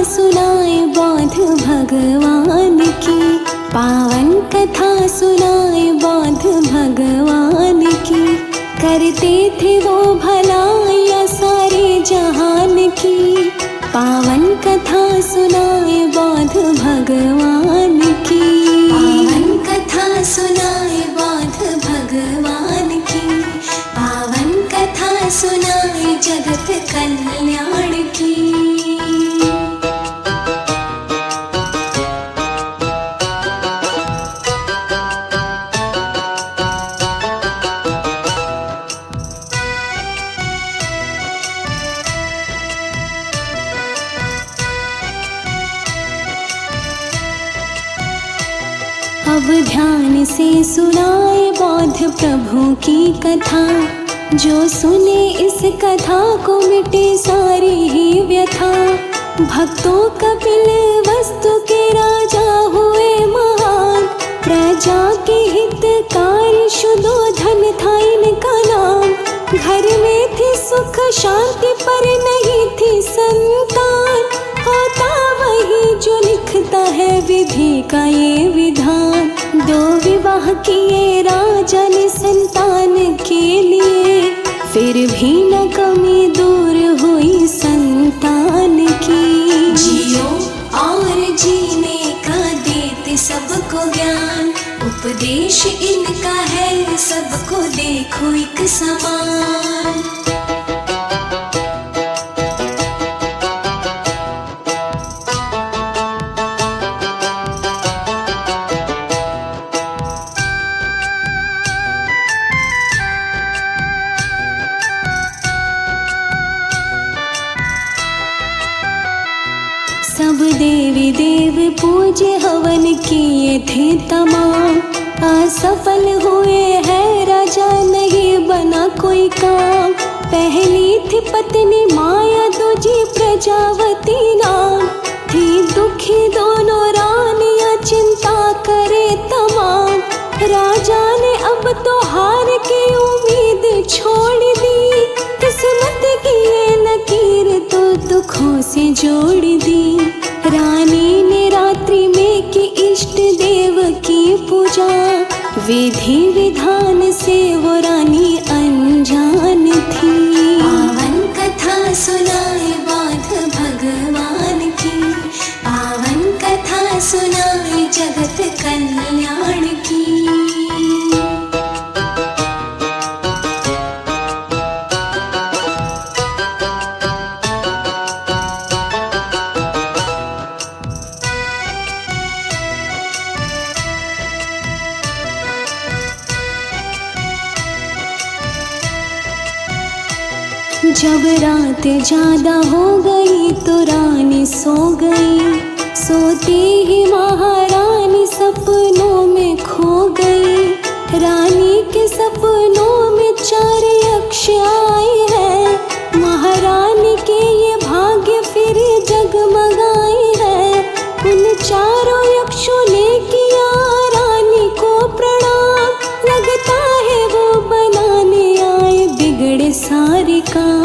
सुनाए बौद्ध भगवान की, पावन कथा सुनाए बौद्ध भगवान की। करते थे वो भलाइयाँ सारे जहान की, पावन कथा सुनाए बौद्ध भगवान की। पावन कथा सुनाए बौद्ध भगवान की, पावन कथा सुनाए जगत कल्याण की। अब ध्यान से सुनाए बौद्ध प्रभु की कथा, जो सुने इस कथा को मिटे सारी ही व्यथा। भक्तों कपिल वस्तु के राजा हुए महान, प्रजा के हितकारी शुद्धोधन था इनका नाम। घर में थी सुख शांति पर नहीं थी संतान, होता वही जो लिखता है विधि का ये विधान। दो विवाह किए राजा ने संतान के लिए, फिर भी न कमी दूर हुई संतान की। जियो और जीने का देते सबको ज्ञान, उपदेश इनका है सबको देखो एक समान। सब देवी देव पूजे हवन किए थे तमाम, असफल हुए हैं राजा नहीं बना कोई काम। पहली थी पत्नी माया दूजी प्रजावती नाम, थी दुखी दोनों रानियां चिंता करे तमाम। राजा ने अब तो हार की उम्मीद छोड़ दी, किस्मत की ये लकीर तो दुखों से जोड़ दी। रानी ने रात्रि में की इष्ट देव की पूजा, विधि विधान से वो रानी अनजान थी। पावन कथा सुनाए बौद्ध भगवान की, पावन कथा सुनाए जगत कल्याण की। जब रात ज्यादा हो गई तो रानी सो गई, सोते ही महारानी सपनों में खो गई। रानी के सपनों में चार यक्ष आए हैं, महारानी के ये भाग्य फिर जगमगाए हैं। उन चारों यक्षों ने किया रानी को प्रणाम, लगता है वो बनाने आए बिगड़े सारे काम।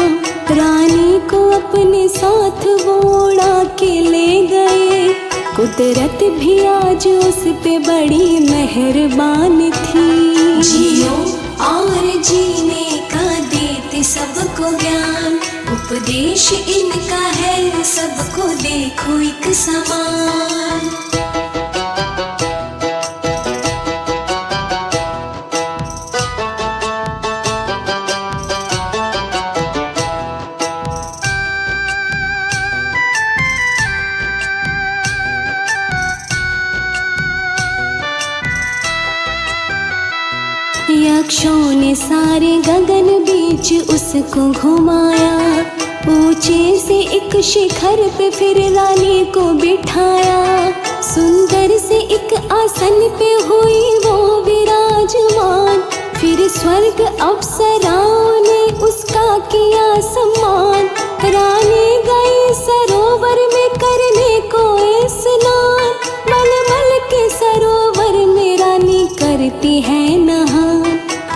रानी को अपने साथ वो उड़ा के ले गए, कुदरत भी आज उस पे बड़ी मेहरबान थी। जियो और जीने का देते सबको ज्ञान, उपदेश इनका है सबको देखो एक समान। यक्षों ने सारे गगन बीच उसको घुमाया, ऊंचे से एक शिखर पे फिर रानी को बिठाया। सुंदर से एक आसन पे हुई वो विराजमान, फिर स्वर्ग अप्सराओं ने उसका किया सम्मान। रानी गई सरोवर में करने को स्नान, मलमल के सरोवर में रानी करती है नहान।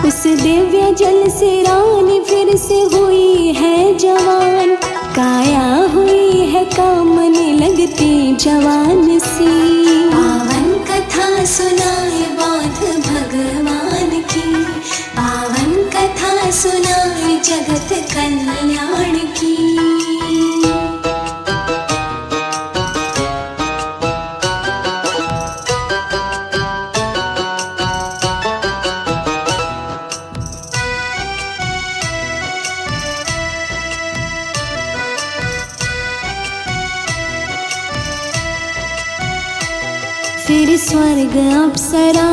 उस दिव्य जल से रानी फिर से हुई है जवान, काया हुई है कामने लगती जवान सी। पावन कथा सुनाए बौद्ध भगवान की, पावन कथा सुनाए जगत कल्याण की। फिर स्वर्ग अप्सरा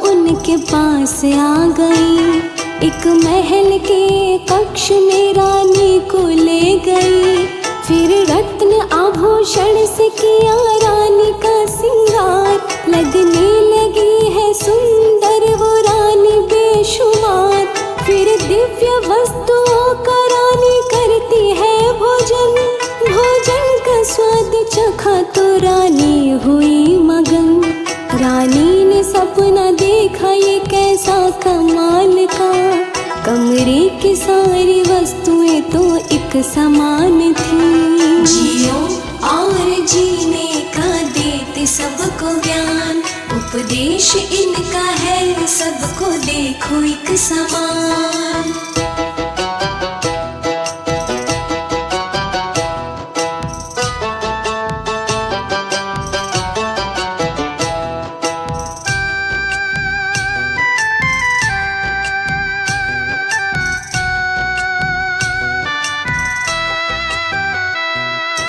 उनके पास आ गई, एक महल के कक्ष में रानी को ले गई। फिर रत्न आभूषण से किया रानी का सिंगार, लगने लगी है सुंदर वो रानी बेशुमार। फिर दिव्य वस्तुओं का रानी करती है भोजन, भोजन का स्वाद चखा तो रानी हुई मगन। रानी ने सपना देखा ये कैसा कमाल का, कमरे की सारी वस्तुएं तो एक समान थी। जियो और जीने का देते सबको ज्ञान, उपदेश इनका है सबको देखो एक समान।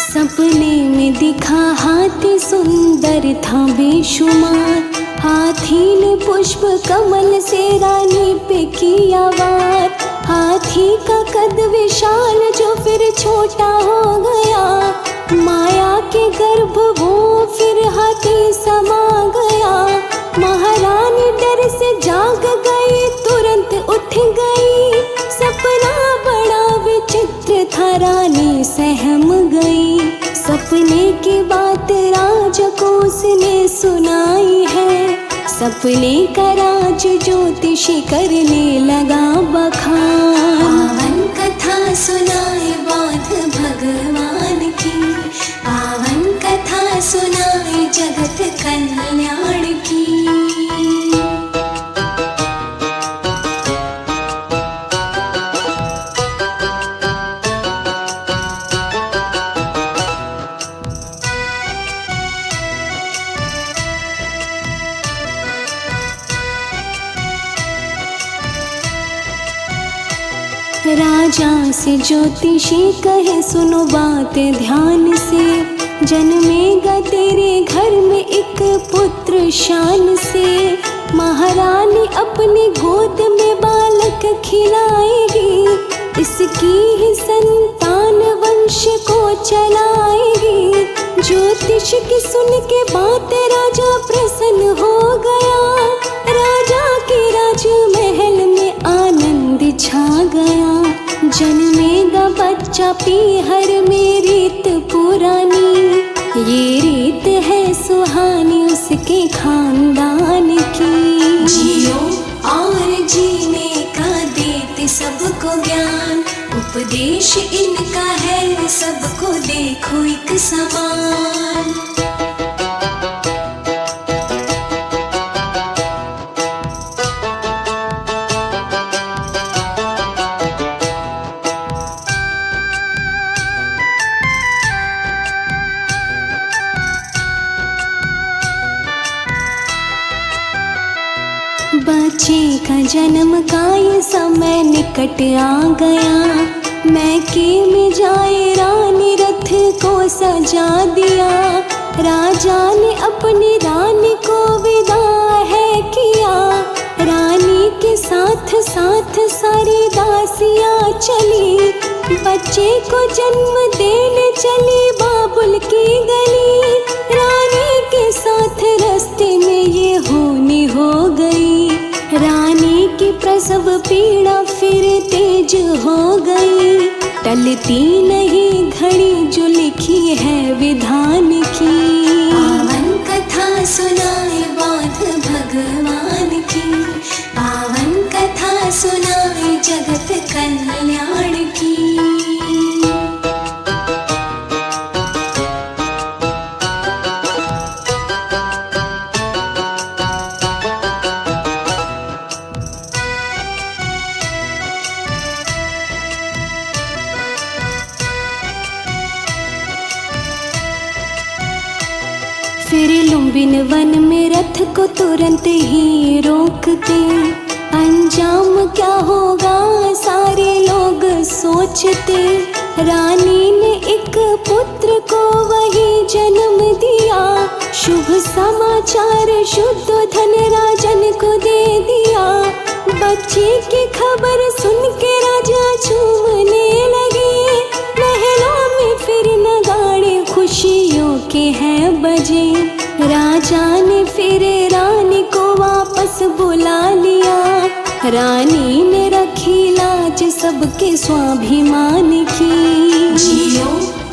सपने में दिखा हाथी सुंदर था बेशुमार, हाथी ने पुष्प कमल से रानी पे किया वार। हाथी का कद विशाल जो फिर छोटा हो गया, माया के गर्भ वो फिर हाथी समा गया। महारानी डर से जाग गई, तुरंत उठ गई, सपना बड़ा विचित्र था रानी सहम गई। सपने की बात राजको उसने सुनाई है, सपने का राज ज्योतिषी करने लगा बखान। पावन कथा सुनाए बौद्ध भगवान की, पावन कथा सुनाए जगत कल्याण की। राजा से ज्योतिषी कहे सुनो बात ध्यान से, जन्मेगा तेरे घर में एक पुत्र शान से। महारानी अपनी गोद में बालक खिलाएगी, इसकी ही संतान वंश को चलाएगी। ज्योतिष की सुन के बात राजा प्रसन्न हो गया, राजा के राजमहल में आनंद छा गया। जन्मेगा बच्चा पीहर में रीत पुरानी, ये रीत है सुहानी उसके खानदान की। जियो और जीने का देते सबको ज्ञान, उपदेश इनका है सबको देखो एक समान। बच्चे का जन्म का ये समय निकट आ गया, मैके में जाए रानी रथ को सजा दिया। राजा ने अपनी रानी को विदा है किया, रानी के साथ साथ सारी दासियाँ चली। बच्चे को जन्म देने चली बाबुल की गली, रानी के साथ रास्ते में ये होनी हो गई। रानी की प्रसव पीड़ा फिर तेज हो गई, टलती नहीं घड़ी जो लिखी है विधान की। पावन कथा सुनाए बौद्ध भगवान की, पावन कथा सुनाए जगत कल्याण की। बिन वन में रथ को तुरंत ही रोकते, अंजाम क्या होगा सारे लोग सोचते। रानी ने एक पुत्र को वही जन्म दिया, शुभ समाचार शुद्धोधन राजन को दे दिया। बच्चे की खबर सुन के राजा झूमने लगे, महलों में फिर नगाड़े खुशियों के हैं बजे। राजा ने फिर रानी को वापस बुला लिया, रानी ने रखी लाज सबके स्वाभिमान की। जियो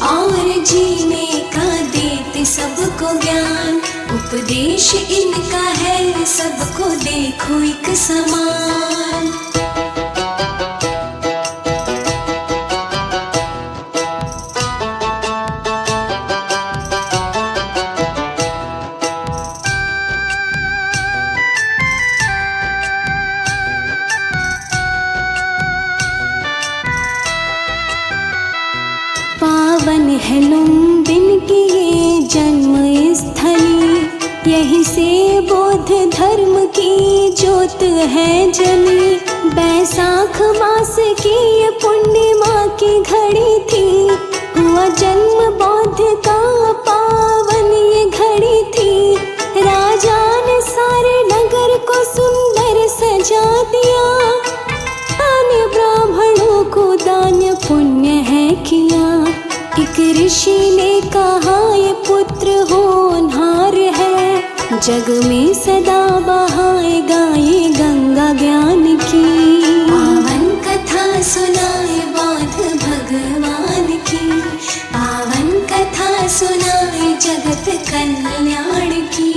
और जीने का देते सबको ज्ञान, उपदेश इनका है सबको देखो एक समान। पावन है लुम्बिन की ये जन्म स्थली, यहीं से बौद्ध धर्म की ज्योत है जली। बैसाख मास की ये पूर्णिमा की घड़ी थी, हुआ जन्म बौद्ध का पावन ये घड़ी थी। राजा ने सारे नगर को सुंदर सजा दिया, अन्य ब्राह्मणों को दान पुण्य है किया। एक ऋषि ने कहा ये पुत्र होनहार है, जग में सदा बहाएगा ये गंगा ज्ञान की। पावन कथा सुनाए बौद्ध भगवान की, पावन कथा सुनाए जगत कल्याण की।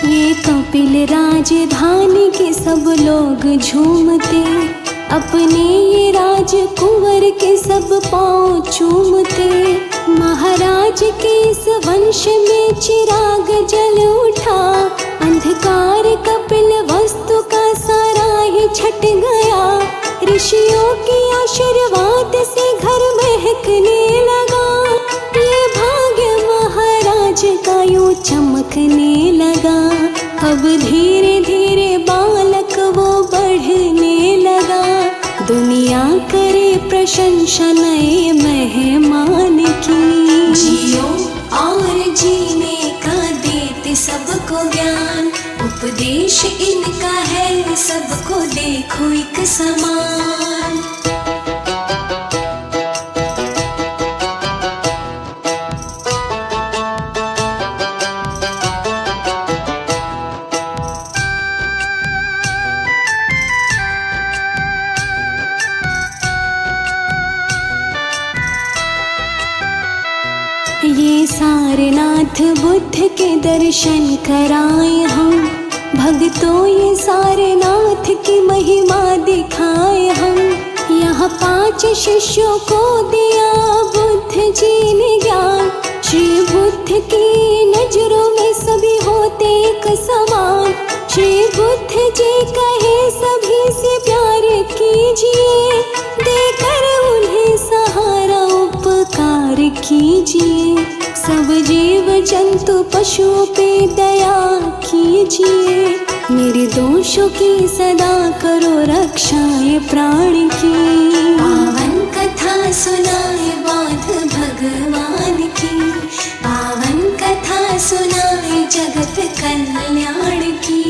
ये कपिल राजधानी के सब लोग झूमते, अपने ये राजकुंवर के सब पांव चूमते। महाराज के इस वंश में चिराग जल उठा, अंधकार कपिल वस्तु का सारा ही छट गया। ऋषियों के आशीर्वाद से घर महकने लगा, ये भाग्य महाराज का यूं चमकने लगा। अब धीरे धीरे बालक वो बढ़ने लगा, दुनिया करे प्रशंसा नए मेहमान की। जियो और जीने का देते सबको ज्ञान, उपदेश इनका है सबको देखो एक समान। ये सारनाथ बुद्ध के दर्शन कराए हम, भक्तों ये सारनाथ की महिमा दिखाए हम। यहाँ 5 शिष्यों को दिया बुद्ध जी ने ज्ञान, श्री बुद्ध की नजरों में सभी होते एक समान। श्री बुद्ध जी कहे सभी से प्यार कीजिए, देकर उन्हें सहारा उपकार कीजिए। सब जीव जंतु पशुओं पे दया कीजिए, मेरे दोषों की सदा करो रक्षा ये प्राण की। पावन कथा सुनाए बौद्ध भगवान की, पावन कथा सुनाए जगत कल्याण की।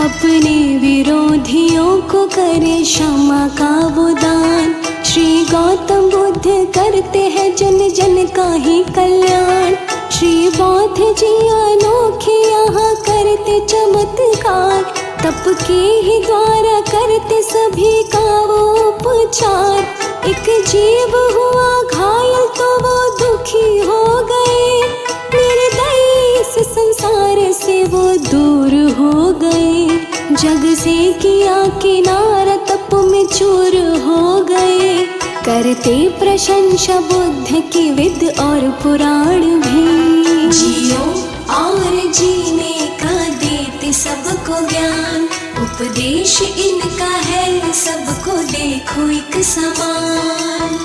अपने विरोधियों को करे क्षमा का वो दान, श्री गौतम बुद्ध करते हैं जन जन का ही कल्याण। श्री बौद्ध जी अनोखे यहाँ करते चमत्कार, तप के ही द्वारा करते सभी का वो उपचार। एक जीव हुआ घायल तो वो दुखी हो गए, निर्दयी इस संसार से वो दूर हो गए। जग से किया किनारा तप में चूर हो गए, करते प्रशंसा बुद्ध की विद और पुराण भी। जियो और जीने का देते सबको ज्ञान, उपदेश इनका है सबको देखो एक समान।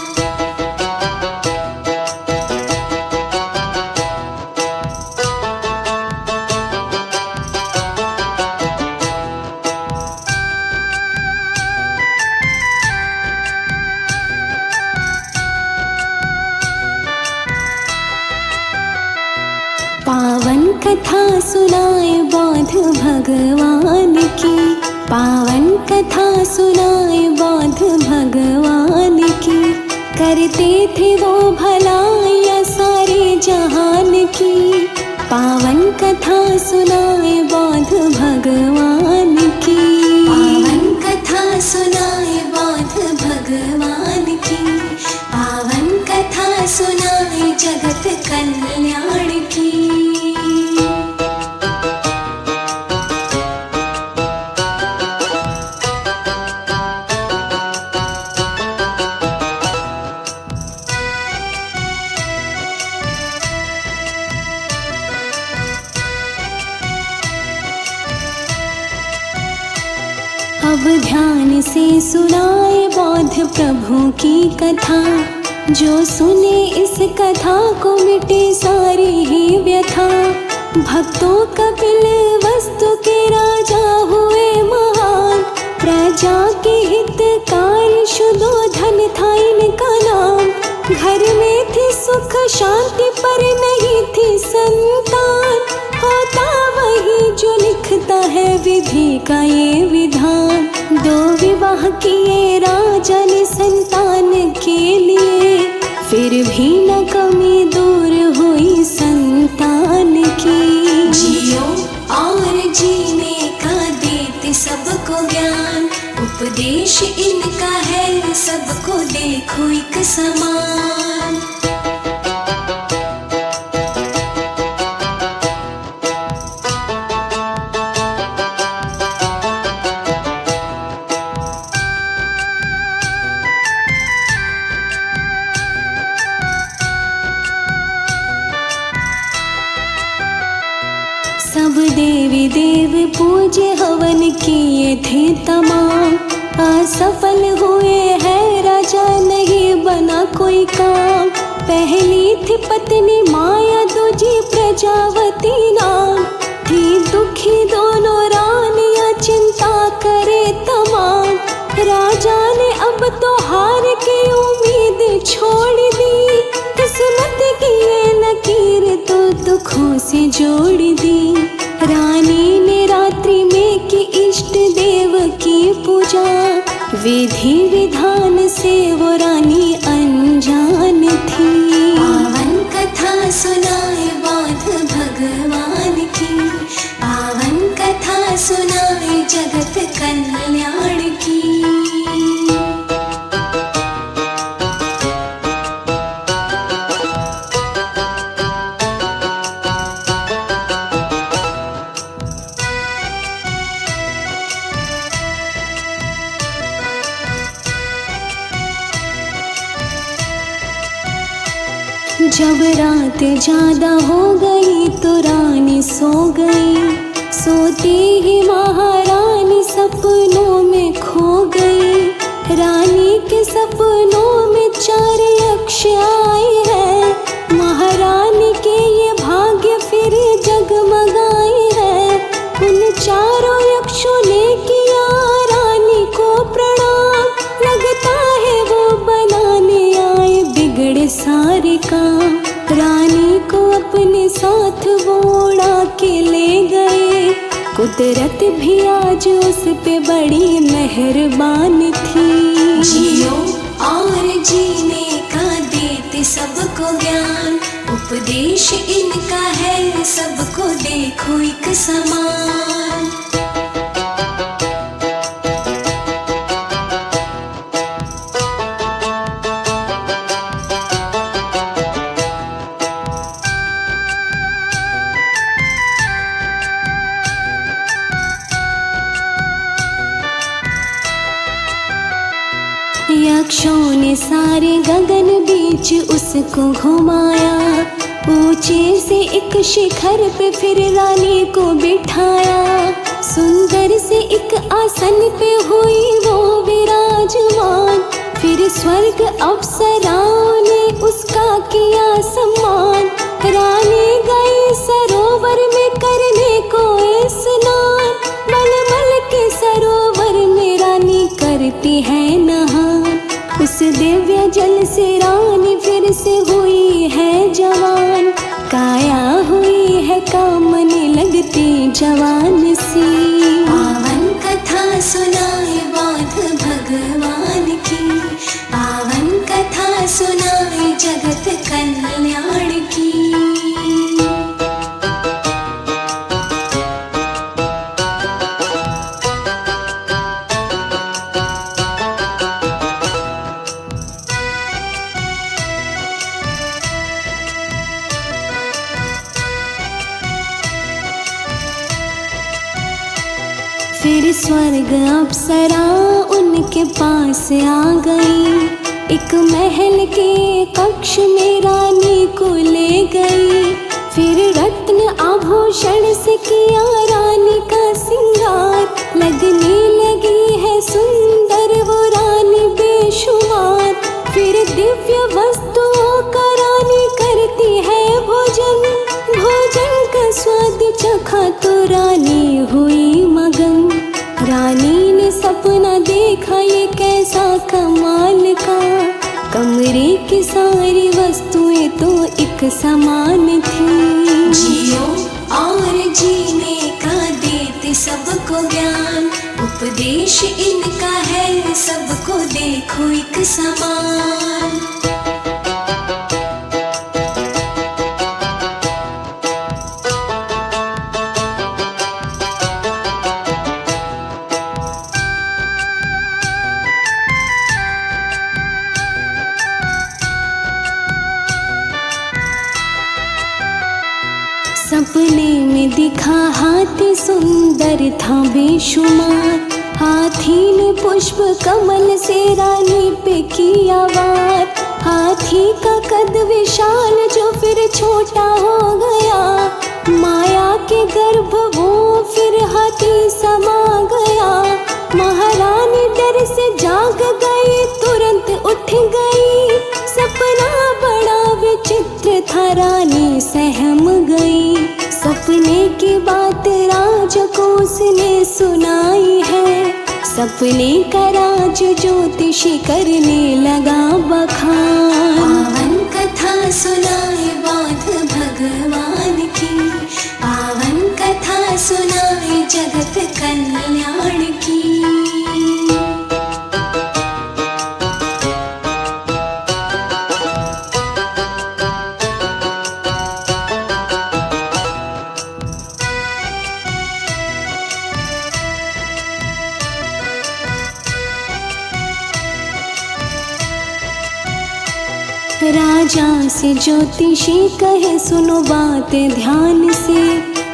पावन कथा सुनाए बौद्ध भगवान की, पावन कथा सुनाए बौद्ध भगवान की। करते थे वो भलाइयाँ सारे जहान की, पावन कथा सुनाए बौद्ध भगवान की। पावन कथा सुनाए बौद्ध भगवान की, पावन कथा सुनाए जगत कल्याण की। अब ध्यान से सुनाए बौद्ध प्रभु की कथा, जो सुने इस कथा को मिटे सारी ही व्यथा। भक्तों कपिल वस्तु के राजा हुए महान, प्रजा के हितकारी शुद्धोधन था इनका नाम। घर में थी सुख शांति पर नहीं थी संतान, होता वही जो लिखता है विधि का ये विधान। दो विवाह किए राजा ने संतान के लिए, फिर भी न कमी दूर हुई संतान की। जियो और जीने का देते सबको ज्ञान, उपदेश इनका है सबको देखो एक समान। सब देवी देव पूजे हवन किए थे तमाम, असफल हुए हैं राजा नहीं बना कोई काम। पहली थी पत्नी माया दूजी प्रजावती नाम, थी दुखी दोनों रानियां चिंता करे तमाम। राजा ने अब तो हार की उम्मीद छोड़ दी, किस्मत की ये लकीर तो दुखों से जोड़ दी। रानी ने रात्रि में की इष्ट देव की पूजा, विधि विधान से वो रानी अनजान थी। पावन कथा सुनाए बौद्ध भगवान की, पावन कथा सुनाए जगत कल्याण की। जब रात ज्यादा हो गई तो रानी सो गई, सोते ही महारानी सपनों में खो गई। रानी के सपनों में 4 यक्ष आए हैं, महारानी के ये भाग्य फिर जगमगाए हैं। उन 4 यक्षों ने किया रानी को प्रणाम, लगता है वो बनाने आए बिगड़े सारे काम। रानी को अपने साथ वो उड़ा के ले गए, कुदरत भी आज उस पे बड़ी मेहरबान थी। जियो और जीने का देते सबको ज्ञान, उपदेश इनका है सबको देखो एक समान। ने सारे गगन बीच उसको घुमाया, ऊंचे से एक शिखर पे फिर रानी को बिठाया, सुंदर से एक आसन पे हुई वो विराजमान, फिर स्वर्ग अप्सराओं ने उसका किया सम्मान। रानी गई सरोवर में करने को स्नान, मलमल के सरोवर में रानी करती है नहान, उस दिव्य जल से रानी फिर से हुई है जवान, काया हुई है कामने लगती जवान सी। पावन कथा सुनाए बौद्ध भगवान की, पावन कथा सुनाए जगत कल्याण की। फिर स्वर्ग अप्सरा उनके पास आ गई, एक महल के कक्ष में रानी को ले गई, फिर रत्न आभूषण से किया रानी का सिंगार, लगने लगी है सुंदर वो रानी बेशुमार, फिर दिव्य वस्तुओं का रानी करती है भोजन, भोजन का स्वाद चखा तो रानी हुई मगन, रानी ने सपना देखा ये कैसा कमाल का, कमरे की सारी वस्तुएं तो एक समान थी। जियो और जीने का देते सबको ज्ञान, उपदेश इनका है सबको देखो एक समान। सपने में दिखा हाथी सुंदर था बेशुमार, हाथी ने पुष्प कमल से रानी पे किया वार, हाथी का कद विशाल जो फिर छोटा हो गया, माया के गर्भ वो फिर हाथी समा गया, महारानी डर से जाग गई तुरंत उठ गई, सपना बड़ा विचित्र था रानी सहम गई, सपने की बात राजको उसने सुनाई है, सपने का राज ज्योतिषी करने लगा बखान। पावन कथा सुनाए बौद्ध भगवान की, पावन कथा सुनाए जगत कल्याण की। राजा से ज्योतिषी कहे सुनो बात ध्यान से,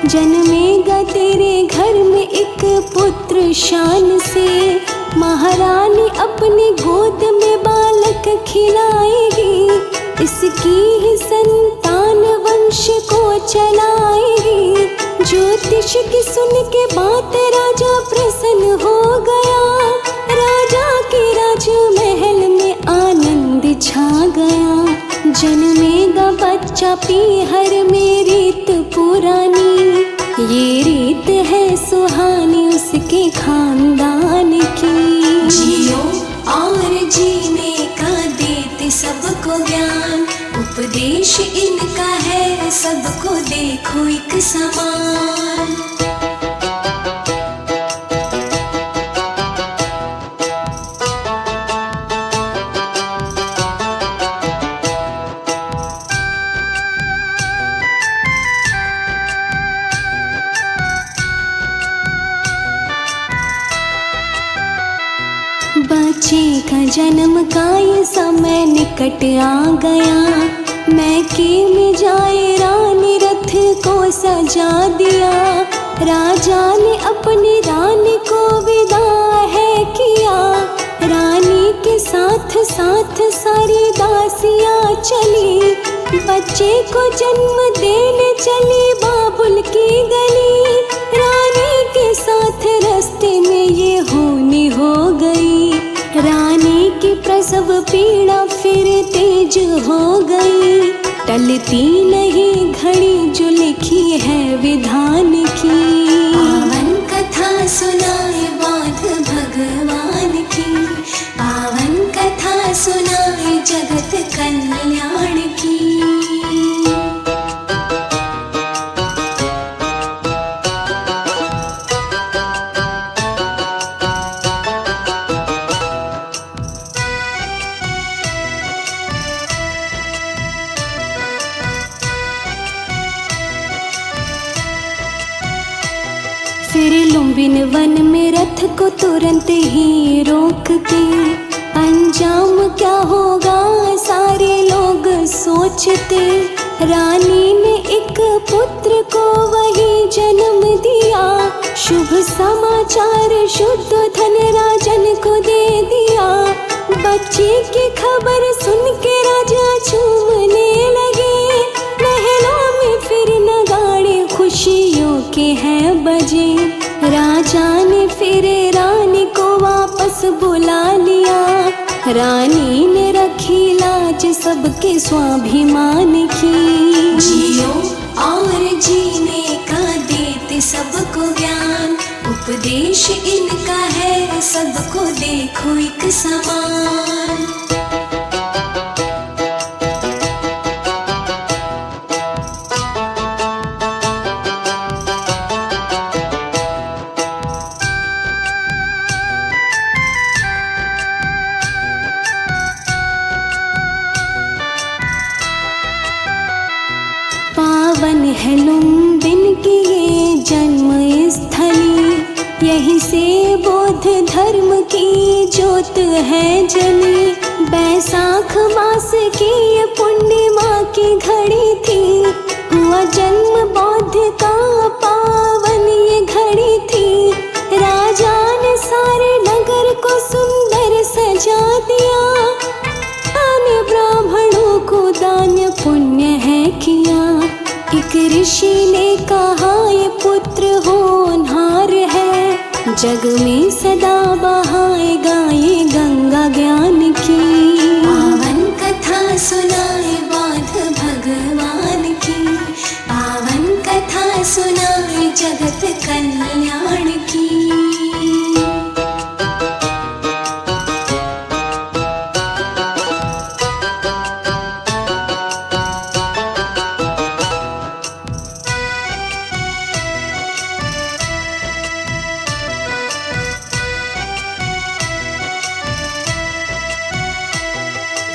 जन्मेगा तेरे घर में एक पुत्र शान से, महारानी अपनी गोद में बालक खिलाएगी, इसकी ही संतान वंश को चलाएगी, ज्योतिष की सुन के बात राजा प्रसन्न हो गया, राजा के राजमहल में आनंद छा गया, जन्मेगा बच्चा पीहर में रीत पुरानी, ये रीत है सुहानी उसके खानदान की। जियो और जीने का देते सबको ज्ञान, उपदेश इनका है सबको देखो एक समान। बच्चे का जन्म का ये समय निकट आ गया, मैके में जाए रानी रथ को सजा दिया, राजा ने अपनी रानी को विदा है किया, रानी के साथ साथ चली, बच्चे को जन्म देने चली बाबुल की गली। रानी के साथ रास्ते में ये होनी हो गई, रानी की प्रसव पीड़ा फिर तेज हो गई। टलती नहीं घड़ी जो लिखी है विधान की, पावन कथा सुनाए बौद्ध भगवान की, पावन कथा सुनाए जगत कल्याण की। फिर लुम्बिन वन में रथ को तुरंत ही रोकते, अंजाम क्या होगा सारे लोग सोचते। रानी ने एक पुत्र को वही जन्म दिया, शुभ समाचार शुद्धोधन राजन को दे दिया। बच्चे की खबर सुन के राजा झूमने लगे, महलों में फिर नगाड़े खुशियों के हैं बजे। राजा ने फिर रानी को वापस बुला लिया, रानी ने रखी लाज सबके स्वाभिमान की। जियो और जीने का देते सबको ज्ञान, उपदेश इनका है सबको देखो एक समान। पावन है लुम्बिन की ये जन्म स्थली, यहीं से बौद्ध धर्म की ज्योत है जली। बैसाख मास की ये पूर्णिमा की घड़ी थी, हुआ जन्म बौद्ध का पावन ये घड़ी थी। राजा ने सारे नगर को सुंदर सजा दिया, आने ब्राह्मणों को दान पुण्य है किया। एक ऋषि ने कहा ये पुत्र होनहार है, जग में सदा बहाएगा ये गंगा ज्ञान की। पावन कथा सुनाए बौद्ध भगवान की, पावन कथा सुनाए जगत कल्याण की।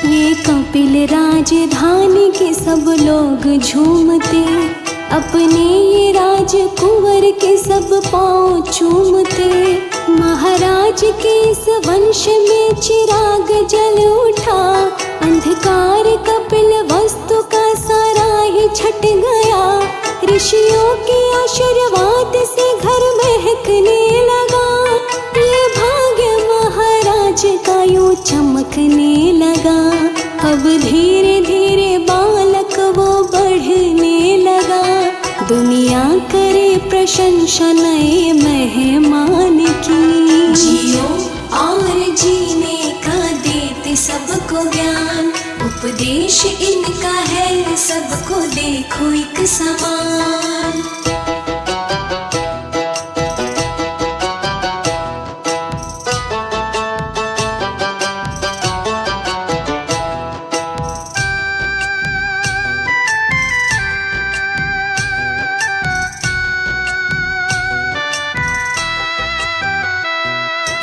ये कपिल राजधानी के सब लोग झूमते, अपने ये राजकुंवर के सब पाँव चूमते। महाराज के इस वंश में चिराग जल उठा, अंधकार कपिल वस्तु का सारा ही छट गया। ऋषियों के आशीर्वाद से घर महकने लगा, ये भाग्य महाराज का यूं चमकने लगा। अब धीरे धीरे बालक वो बढ़ने लगा, दुनिया करे प्रशंसा नए मेहमान की। जियो और जीने का देते सबको ज्ञान, उपदेश इनका है सबको देखो एक समान।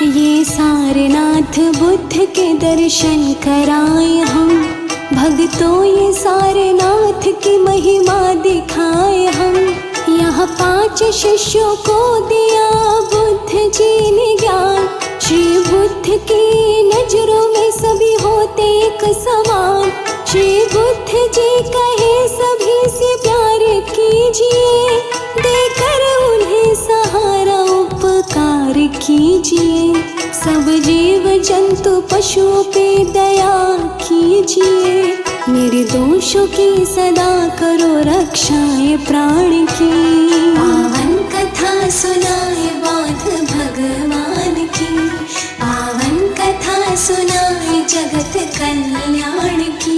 ये सारनाथ बुद्ध के दर्शन कराए हम, भक्तों ये सारनाथ की महिमा दिखाए हम। यहाँ 5 शिष्यों को दिया बुद्ध जी ने ज्ञान, श्री बुद्ध की नजरों में सभी होते एक समान। श्री बुद्ध जी कहे सभी से प्यार कीजिए, देकर उन्हें सहारा उपकार कीजिए। सब जीव जंतु पशुओं पे दया कीजिए, मेरे दोषों की सदा करो रक्षाएं प्राण की। पावन कथा सुनाए बौद्ध भगवान की, पावन कथा सुनाए जगत कल्याण की।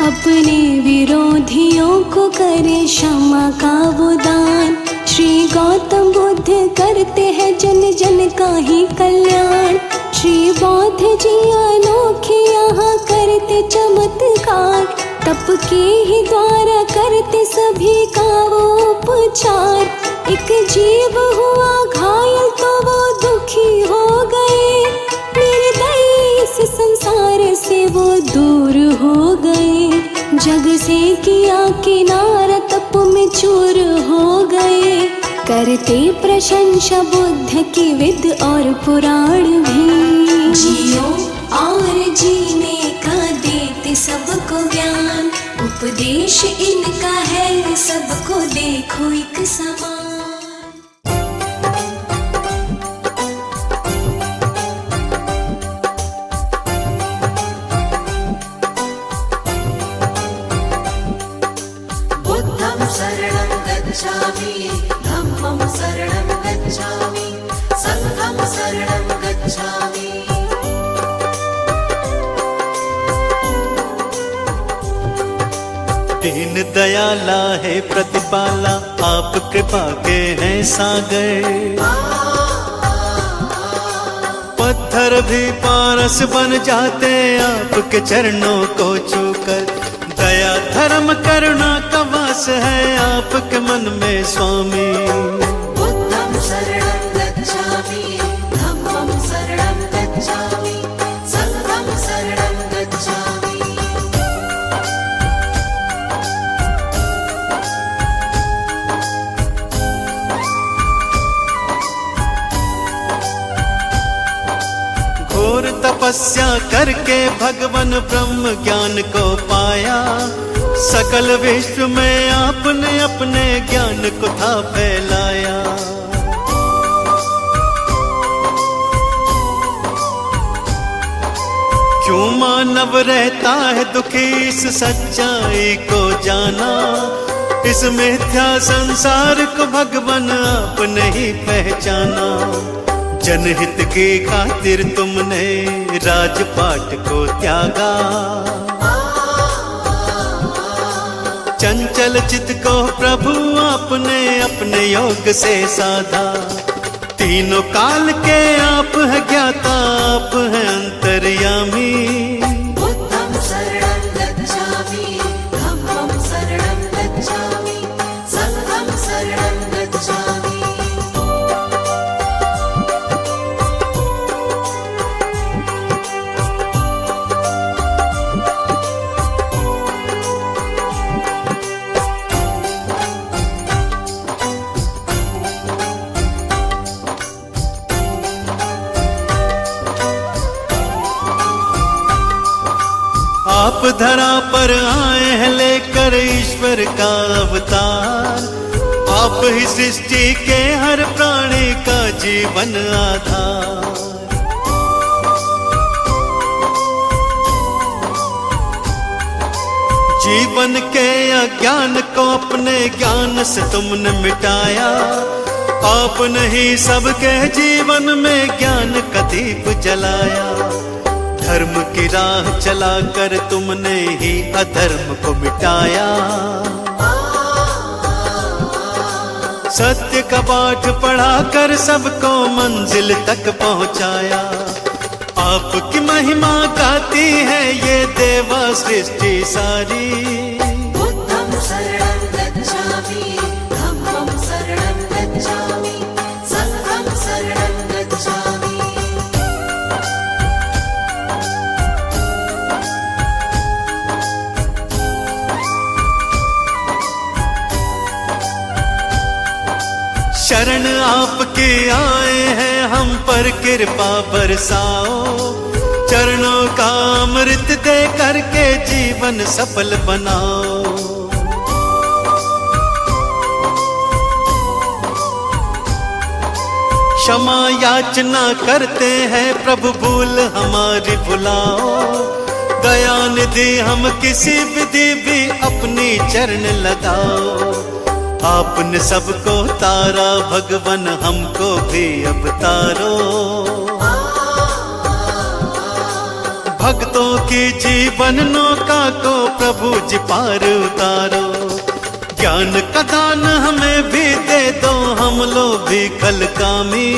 अपने विरोधियों को करे क्षमा का वो दान। श्री गौतम बुद्ध करते हैं जन जन का ही कल्याण। श्री बौद्ध जी अनोखे यहाँ करते चमत्कार। तप के ही द्वारा करते सभी का वो उपचार। एक जीव हुआ घायल तो वो दुखी हो गए। निर्दयी इस संसार से वो दूर हो गए। जग से किया किनारा तप में चूर हो गए। करते प्रशंसा बुद्ध की विद और पुराण भी। जियो और जीने का देते सबको ज्ञान, उपदेश इनका है सबको देखो एक समान। बुद्धं शरणं गच्छामि, धम्मं शरणं गच्छामि, संघं शरणं गच्छामि। दीन दयाला है प्रतिपाला, आप कृपा के हैं सागर। पत्थर भी पारस बन जाते आपके चरणों को छूकर। दया धर्म करुणा का वास है आपके मन में स्वामी। बुद्धं शरणं गच्छामि, धम्मं शरणं गच्छामि, संघं शरणं गच्छामि। घोर तपस्या करके भगवान ब्रह्म ज्ञान को पाया। सकल विश्व में आपने अपने ज्ञान को था फैलाया। क्यों मानव रहता है दुखी इस सच्चाई को जाना। इस मिथ्या संसार को भगवान आपने ही पहचाना। जनहित की खातिर तुमने राजपाट को त्यागा। चंचल चित को प्रभु आपने अपने योग से साधा। तीनों काल के आप है ज्ञाता, आप है अंतर्यामी। बुद्धं शरणं गच्छामि, धम्मं शरणं गच्छामि, संघं शरणं गच्छामि। आप धरा पर आए हैं लेकर ईश्वर का अवतार। आप ही सृष्टि के हर प्राणी का जीवन आधार। जीवन के अज्ञान को अपने ज्ञान से तुमने मिटाया। आपने ही सबके जीवन में ज्ञान का दीप जलाया। धर्म की राह चलाकर तुमने ही अधर्म को मिटाया। सत्य का पाठ पढ़ाकर सबको मंजिल तक पहुंचाया। आपकी महिमा गाती है ये देवा सृष्टि सारी। बुद्धं शरणं गच्छामि, धम्मं शरणं गच्छामि, संघं शरणं गच्छामि। शरण आपके आए हैं, हम पर कृपा बरसाओ। चरणों का अमृत दे करके जीवन सफल बनाओ। क्षमा याचना करते हैं प्रभु, भूल हमारी भुलाओ। दया निधि हम किसी विधि भी अपनी चरण लगाओ। आपने सबको तारा भगवन, हमको भी अब तारो। भक्तों की जीवन नौका को प्रभु जी पार उतारो। ज्ञान का दान हमें भी दे दो, हम लोग भी कल कामी।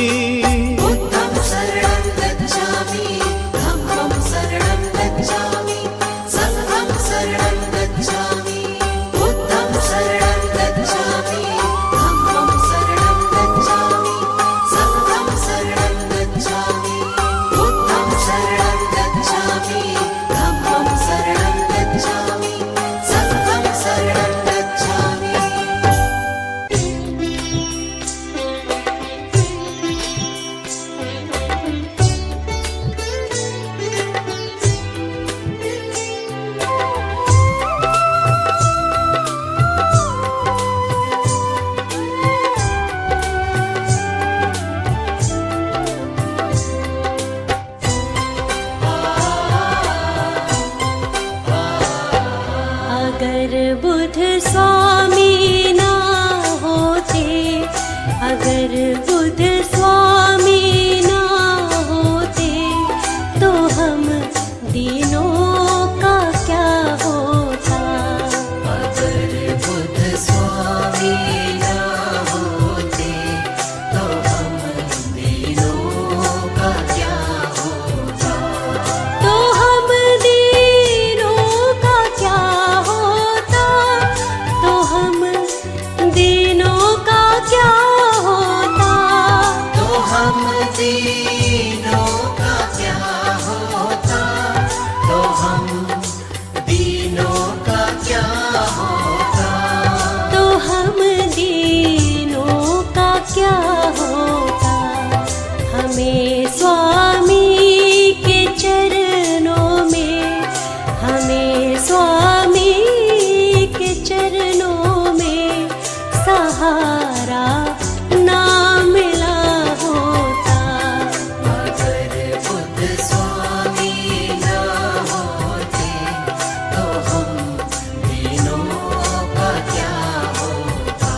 बुद्धं शरणं गच्छामि, धम्मं शरणं गच्छामि, संघं शरणं गच्छामि। बुद्धं शरणं गच्छामि, धम्मं शरणं गच्छामि, संघं शरणं गच्छामि। बुद्धं शरणं गच्छामि, धम्मं शरणं गच्छामि, संघं शरणं गच्छामि। अगर बुद्ध स्वामी ना होते, अगर बुद्ध स्वामी ना होते, तो हम दीनों का क्या होता। अगर बुद्ध स्वामी ना होते, तो हम दीनों का क्या होता। तो हम दीनों का क्या होता, तो हम दीनों का क्या होता। तो हम दीनों का क्या होता, तो हम दीनों का क्या होता। तो हम दीनों का क्या होता। हमें स्वामी के चरणों में, हमें स्वामी के चरणों में सहारा ना मिला होता। अगर बुद्ध स्वामी ना होते, तो हम दीनों का क्या होता।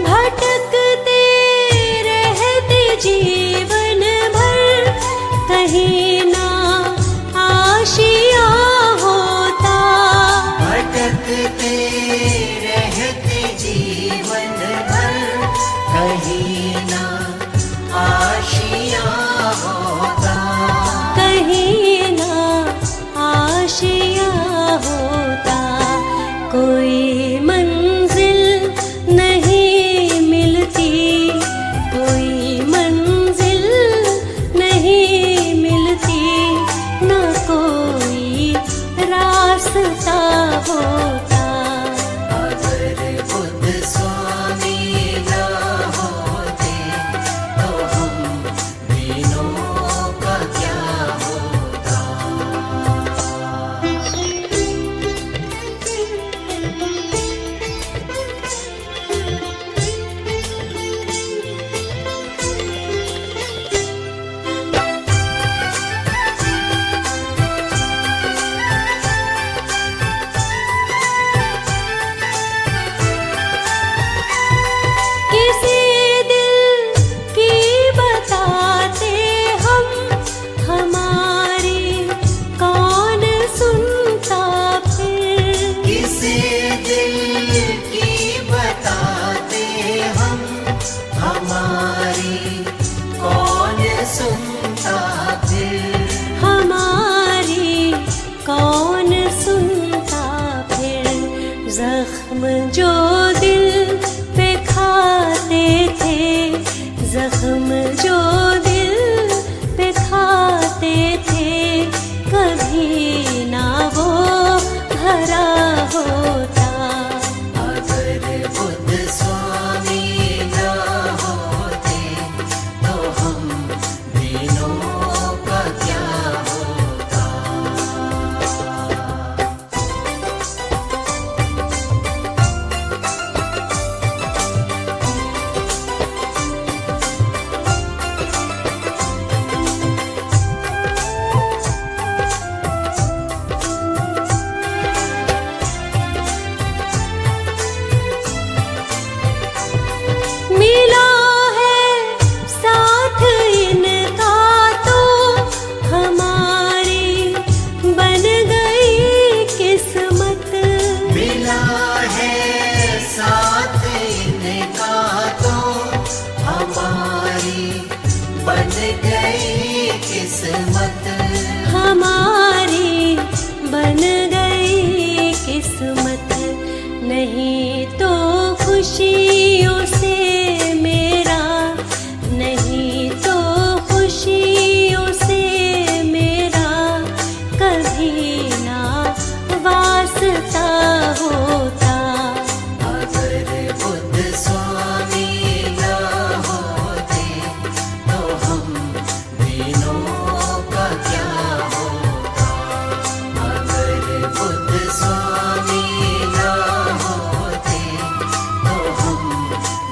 भटकते रहते जीवन भर, कहीं ना आशिया होता। भटकते रहते जीवन भर, कहीं ना आशिया होता। कहीं ना आशिया होता। कोई मंजिल नहीं मिल जख्म जो दिल पे खाते थे, जख्म जो दिल पे खाते थे, कभी ना वो भरा होता। अगर बुद्ध स्वामी न होते तो हम दीनों का क्या होता। मिला है साथ इनका तो हमारी बन गई किस्मत। मिला है साथ इनका तो हमारी बन गई किस्मत। हमारी बन गई किस्मत। नहीं तो खुशियों से मेरा, नहीं तो खुशियों से मेरा कभी ना वास्ता होता। अगर बुद्ध स्वामी न होते तो हम दीनों का क्या होता। अगर बुद्ध स्वामी न होते तो हम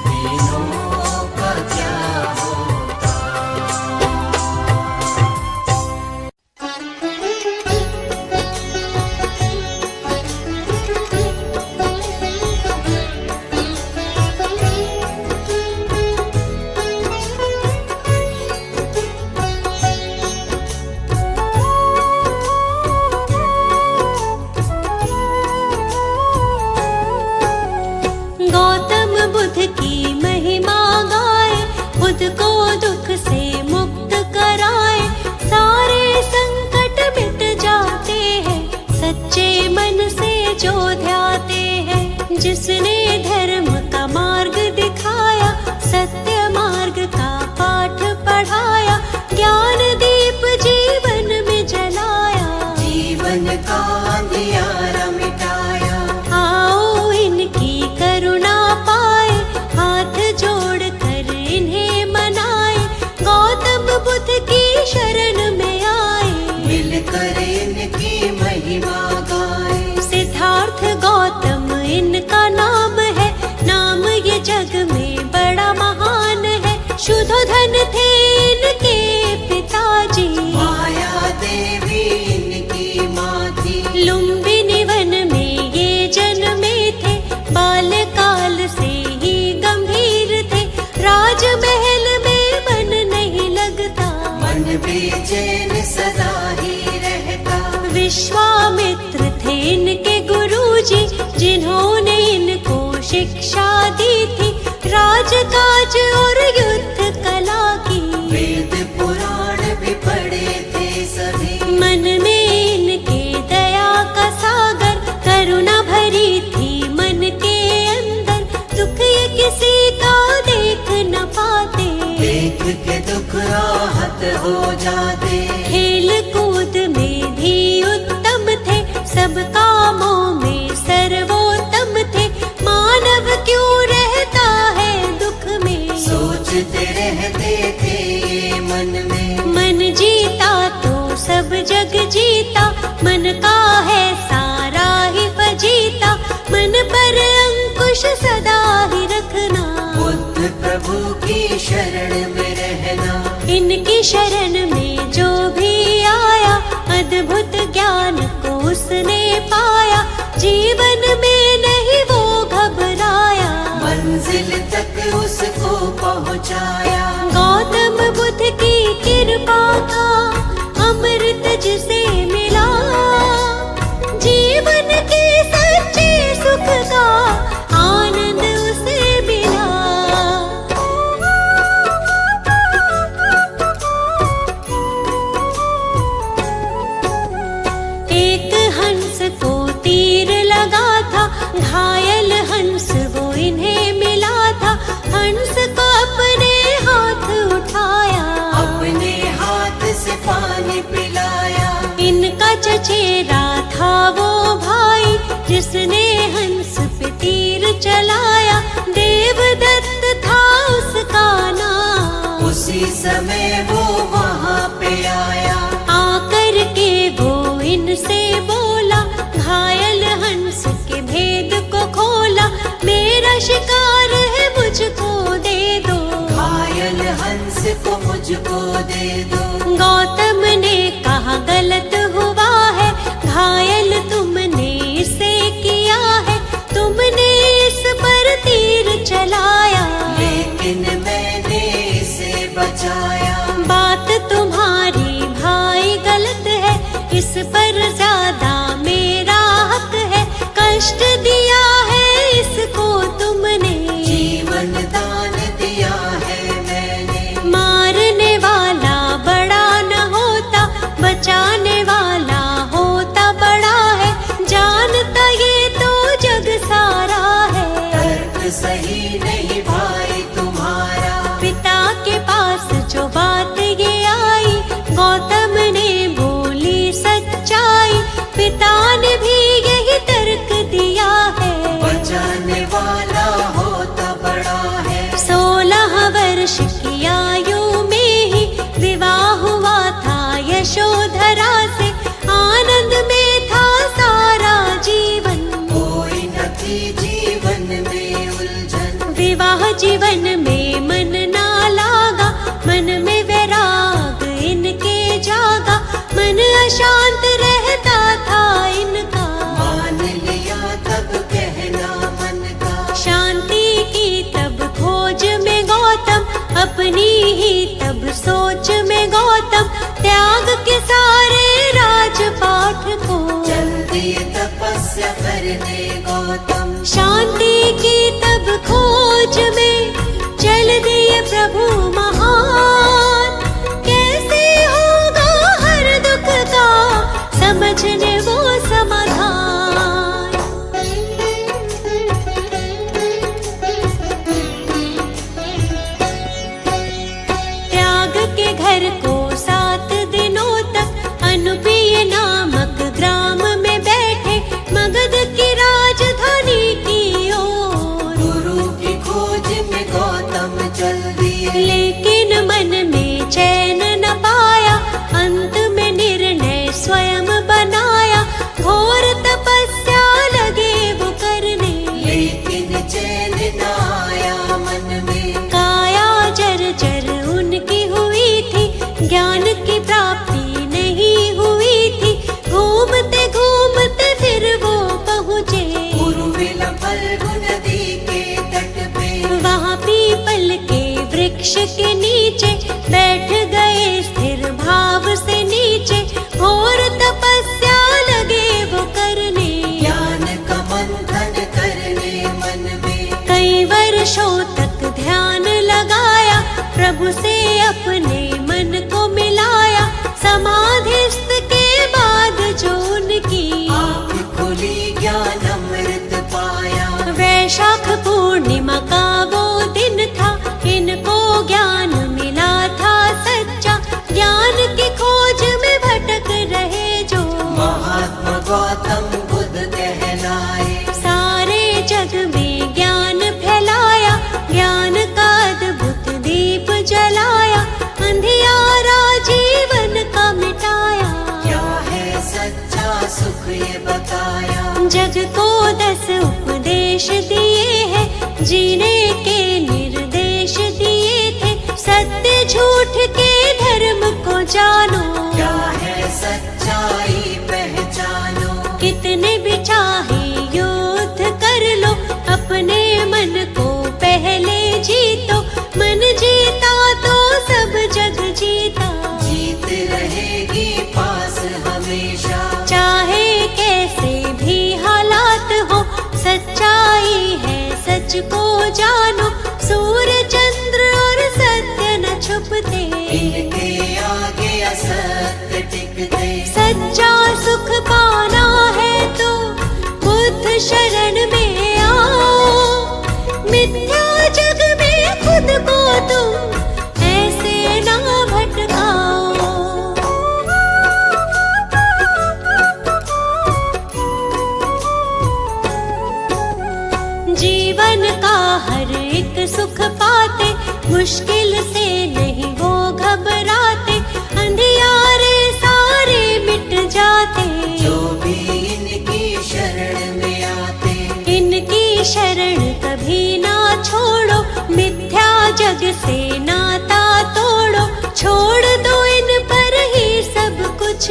दीनों का क्या होता। गौतम बुद्ध की महिमा गाए, बुद्ध को दुख से मुक्त कराए, सारे संकट मिट जाते हैं, सच्चे मन से जो ध्याते हैं। जिसने धर्म का मार्ग दिखाया, सत्य मार्ग का पाठ पढ़ाया, ज्ञान दीप जीवन में जलाया, जीवन का अंधियारा मिटाया। आओ इनकी करुणा पाए, हाथ जोड़ कर इन्हें मनाए, गौतम बुद्ध की शरण में आए, मिलकर इनकी महिमा गाए। सिद्धार्थ गौतम इनका नाम है, नाम ये जग में बड़ा महान है। शुद्धोधन थे इनके पिताजी, माया देवी इनकी माँ थी। लुम्बिनी वन में ये जन्मे थे, बाल्यकाल से ही गंभीर थे, राजमहल में मन नहीं लगता, मन बेचैन सदा ही रहता। विश्वामित्र थे इनके गुरुजी, जिन्होंने इनको शिक्षा दी थी, राजकाज और युद्ध कला की। वेद पुराण भी पढ़े थे सभी, मन में इनके दया का सागर, करुणा भरी थी मन के अंदर, दुख ये किसी का देख न पाते, देख के दुख राहत हो जाते। खेल कूद में भी उत्तम थे, सब कामों में सर्वोत्तम थे, मानव क्यों रहता है दुख में, सोचते रहते थे ये मन में। मन जीता तो सब जग जीता, मन का है सारा ही फजीता, मन पर अंकुश सदा ही रखना, बुद्ध प्रभु की शरण में रहना। इनकी शरण में जो भी आया, अद्भुत ज्ञान को उसने पाया, जीवन में नहीं वो घबराया, मंजिल तक उसको पहुँचाया। गौतम बुद्ध की कृपा का अमृत जिसे मिला, जीवन के सच्चे सुख का आनंद उसे मिला। एक हंस को तीर लगा था, घायल उसने हंस पे तीर चलाया, देवदत्त था उसका नाम। उसी समय वो वहाँ पे आया, आकर के वो इनसे बोला, घायल हंस के भेद को खोला, मेरा शिकार है मुझको दे दो। घायल हंस को मुझको दे दो। गौतम ने कहा गलत हुआ है, घायल तुमने इसे किया है, तुमने इस पर तीर चलाया, लेकिन मैंने इसे बचाया। बात तुम्हारी भाई गलत है, इस पर ज्यादा मेरा हक है, कष्ट दिया है इसको तुमने, जीवन दान दिया है मैंने। मारने वाला बड़ा न होता, बचाने वाला होता बड़ा है, जानता ये तो जग सारा है। तर्क सही नहीं भाई तुम्हारा। पिता के पास जो बात ये आई, गौतम ने बोली सच्चाई, पिता ने भी यही तर्क दिया है, बचाने वाला होता बड़ा है। 16 वर्ष की आयु में ही विवाह हुआ था यशोधरा से, आनंद में था सारा जीवन, कोई न थी जीवन में उलझन। विवाह जीवन में मन ना लागा, मन में वैराग इनके जागा, मन अशांत रहता था इनका, मान लिया तब कहना मन का। शांति की तब खोज में गौतम, अपनी ही तब सोच में गौतम, त्याग के सारे राजपाठ को, चल दिए तपस्या करने गौतम। शांति की तब खोज में चल दिए प्रभु महान, कैसे होगा हर दुख का समझने वो समाधान। त्याग के घर को 7 दिनों तक अनुपीय नामक ग्राम में बैठे, मगध की राजधानी की ओर, गुरु की खोज में गौतम चल दिए, लेकिन मन में चैन न पाया, अंत में निर्णय स्वयं बनाया, घोर तपस्या लगे वो करने, लेकिन चैन न आया मन में। काया जर्जर उनकी हुई थी, ज्ञान की प्राप्ति नहीं हुई थी, घूमते घूमते फिर वो पहुँचे उर्विल फल्गु नदी के तट पे, वहाँ पीपल के वृक्ष के नीचे, बैठ गए स्थिर भाव से नीचे, घोर तपस्या लगे वो करने, ज्ञान का मंथन करने मन में। कई वर्षों तक ध्यान लगाया, प्रभु से अपने मन को मिलाया, समाधिस्थ के बाद जो उनकी आँख खुली ज्ञान अमृत पाया। वैशाख पूर्णिमा का वो दिन था, इनको ज्ञान मिला था सच्चा, ज्ञान की खोज में भटक रहे जो, महात्मा गौतम बुद्ध कहलाए। सारे जग में ज्ञान फैलाया, ज्ञान का अद्भुत दीप जलाया, अंधियारा जीवन का मिटाया, क्या है सच्चा सुख ये बताया। जग को 10 उपदेश दिए हैं, जीने के निर्देश दिए थे, सत्य झूठ के धर्म को जानो, क्या है सच्चाई पहचानो। कितने भी चाहे युद्ध कर लो, अपने मन को पहले जीतो, मन जीता तो सब जग जीता, जीत रहेगी पास हमेशा। चाहे कैसे भी हालात हो, सच्चाई है सच को जानो, सूर्य चंद्र और सत्य न छुपते, इनके आगे असत्य टिकते। सच्चा सुख पाना है तो बुद्ध शरण में आओ, मिथ्या जग में खुद को तुम ऐसे ना भटकाओ। मुश्किल से नहीं वो घबराते, अंधियारे सारे मिट जाते। जो भी इनकी शरण में आते, इनकी शरण कभी ना छोड़ो, मिथ्या जग से नाता तोड़ो। छोड़ दो इन पर ही सब कुछ,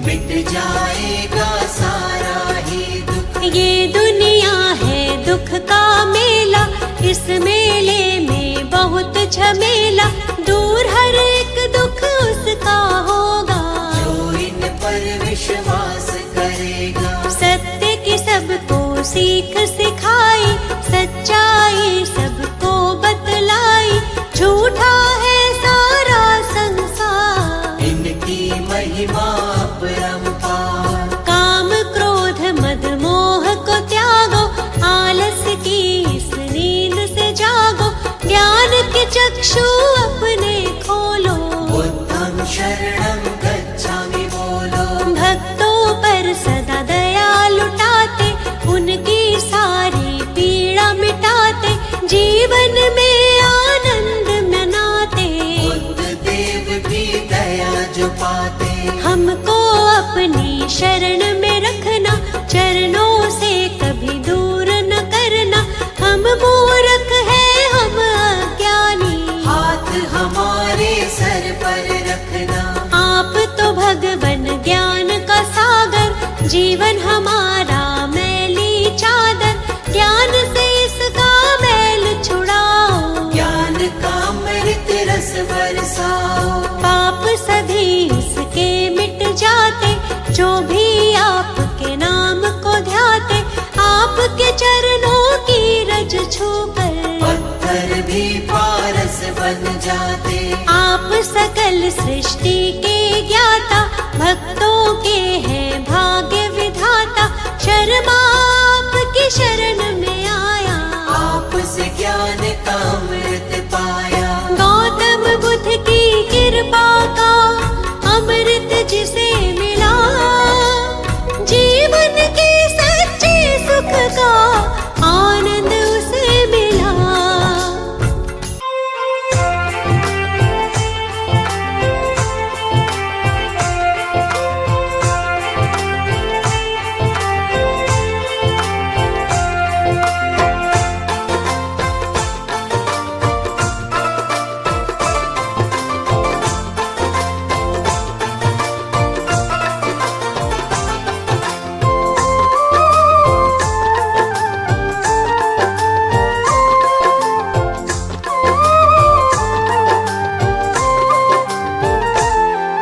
मिट जाएगा सारा ही दुख। ये दुनिया है दुख का मेला, इस मेले में बहुत झमेला। दूर हर एक दुख उसका होगा, जो इन पर विश्वास करेगा। सत्य की सबको सीख सिखाई, सच्चाई सबको बतलाई। झूठा है सारा संसार, इनकी महिमा अपरंपार। काम क्रोध मद मोह को त्यागो, आलस की इस नींद से जागो। ज्ञान के चक्षु अपने खोलो, बुद्धं शरणं गच्छामि बोलो। भक्तों पर सदा दया लुटाते, उनकी सारी पीड़ा मिटाते। जीवन में आनंद मनाते, बुद्ध देव भी दया जो पाते। हमको अपनी शरण में रखना, चरणों से कभी दूर न करना। हम मूर्ख हैं हम अज्ञानी, हाथ हमारे सर पर रखना। आप तो भगवन ज्ञान का सागर, जीवन हमारा मैली चादर। ज्ञान से इसका मैल छुड़ाओ, ज्ञान का अमृत रस बरसाओ। पाप सभी इसके मिट जाते, जो भी आपके नाम को ध्याते। आपके चरणों की रज छूकर पत्थर भी पारस बन जाते। आप सकल सृष्टि के ज्ञाता, भक्तों के हैं भाग्य विधाता। शर्मा आपकी शरण में आया, आपसे ज्ञान का अमृत पाया। गौतम बुद्ध की कृपा का अमृत जिसे मिला, जीवन के सच्चे सुख का आनंद उसे मिला।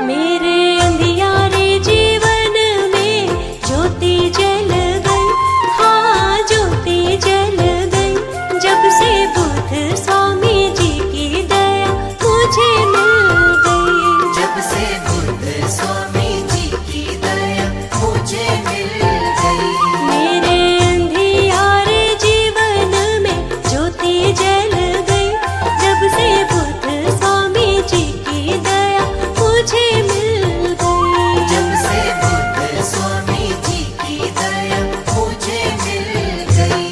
मेरे अंधियारे जीवन में ज्योति जल गई, हाँ ज्योति जल गई। जब से बुद्ध स्वामी जी की दया मुझे मिल गई। जब से बुद्ध स्वामी जी की दया मुझे मिल गई। मेरे अंधियारे जीवन में ज्योति जल गई, जब से बुद्ध स्वामी जी की दया मुझे मिल गई। जब से बुद्ध स्वामी जी की दया मुझे मिल गई।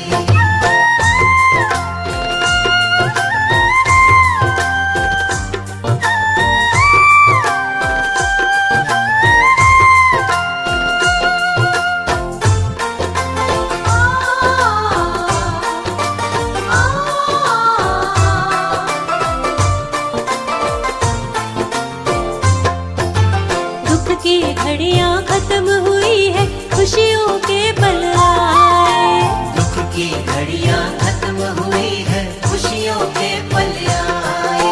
दुख की घड़ियां खत्म हुई है, खुशियों के पल आए। दुख की घड़ियां खत्म हुई है, खुशियों के पल आए।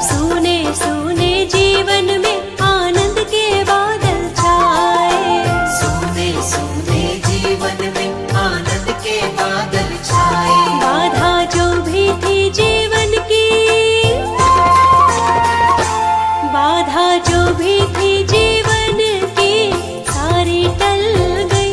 सूने सूने जीवन में आनंद के बादल छाए। सूने सूने जीवन में आनंद के बादल छाए। बाधा जो भी थी जीवन की, बाधा जो भी थी जीवन की, सारी टल गई।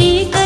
एक